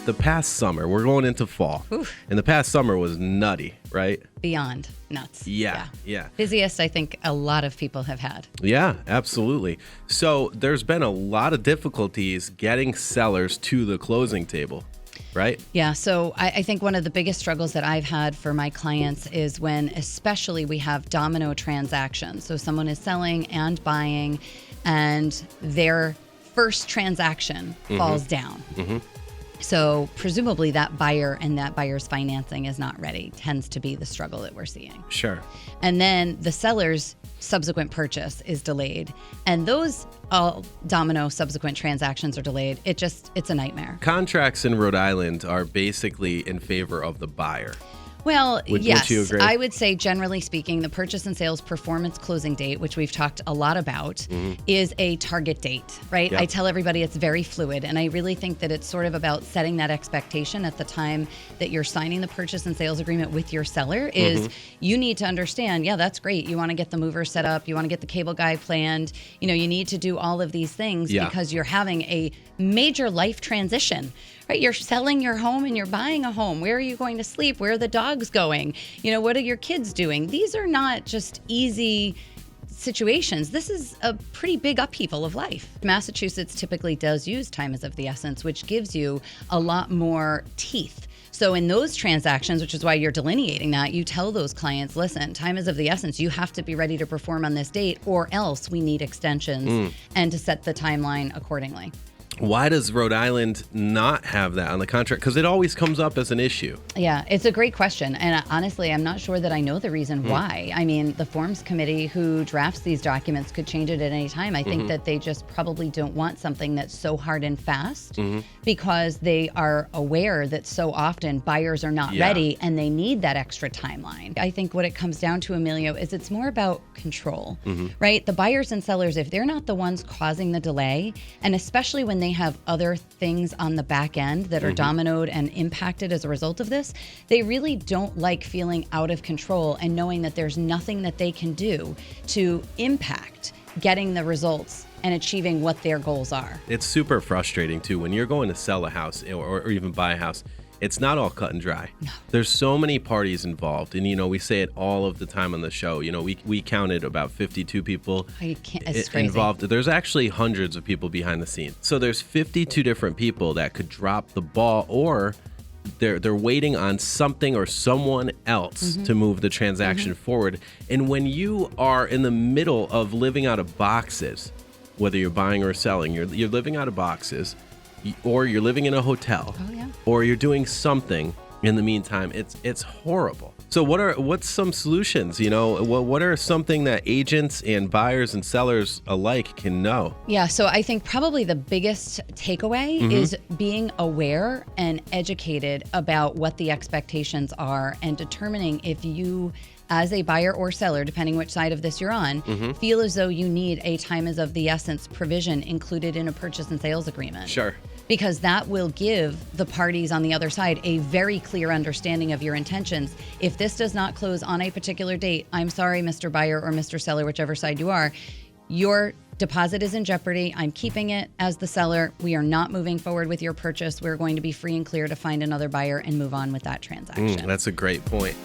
the past summer, we're going into fall, and the past summer was nutty, right? Beyond nuts. Yeah. Busiest I think a lot of people have had. Yeah, absolutely. So there's been a lot of difficulties getting sellers to the closing table, right? Yeah, so I think one of the biggest struggles that I've had for my clients is when especially we have domino transactions. So someone is selling and buying, and their first transaction falls down. So presumably that buyer and that buyer's financing is not ready, tends to be the struggle that we're seeing. Sure. And then the seller's subsequent purchase is delayed. And those all domino subsequent transactions are delayed. It's a nightmare. Contracts in Rhode Island are basically in favor of the buyer. Well, yes, would you agree? I would say generally speaking, the purchase and sales performance closing date, which we've talked a lot about, is a target date, right? Yep. I tell everybody it's very fluid, and I really think that it's sort of about setting that expectation at the time that you're signing the purchase and sales agreement with your seller is you need to understand, yeah, that's great. You want to get the mover set up. You want to get the cable guy planned. You know, you need to do all of these things because you're having a major life transition. Right, you're selling your home and you're buying a home. Where are you going to sleep? Where are the dogs going? You know, what are your kids doing? These are not just easy situations. This is a pretty big upheaval of life. Massachusetts typically does use time is of the essence, which gives you a lot more teeth. So in those transactions, which is why you're delineating that, you tell those clients, listen, time is of the essence. You have to be ready to perform on this date, or else we need extensions and to set the timeline accordingly. Why does Rhode Island not have that on the contract? Because it always comes up as an issue. Yeah, it's a great question. And honestly, I'm not sure that I know the reason why. I mean, the forms committee who drafts these documents could change it at any time. I think that they just probably don't want something that's so hard and fast because they are aware that so often buyers are not ready and they need that extra timeline. I think what it comes down to, Emilio, is it's more about control, right? The buyers and sellers, if they're not the ones causing the delay, and especially when they have other things on the back end that are dominoed and impacted as a result of this, they really don't like feeling out of control and knowing that there's nothing that they can do to impact getting the results and achieving what their goals are. It's super frustrating too when you're going to sell a house or even buy a house. It's not all cut and dry. No. There's so many parties involved. And, you know, we say it all of the time on the show. You know, we counted about 52 people involved. There's actually hundreds of people behind the scenes. So there's 52 different people that could drop the ball, or they're waiting on something or someone else to move the transaction forward. And when you are in the middle of living out of boxes, whether you're buying or selling, you're living out of boxes, or you're living in a hotel, or you're doing something in the meantime, it's horrible. So what's some solutions? You know, what are something that agents and buyers and sellers alike can know? Yeah, so I think probably the biggest takeaway is being aware and educated about what the expectations are and determining if you, as a buyer or seller, depending which side of this you're on, feel as though you need a time is of the essence provision included in a purchase and sales agreement. Sure. Because that will give the parties on the other side a very clear understanding of your intentions. If this does not close on a particular date, I'm sorry, Mr. Buyer or Mr. Seller, whichever side you are, your deposit is in jeopardy. I'm keeping it as the seller. We are not moving forward with your purchase. We're going to be free and clear to find another buyer and move on with that transaction. That's a great point.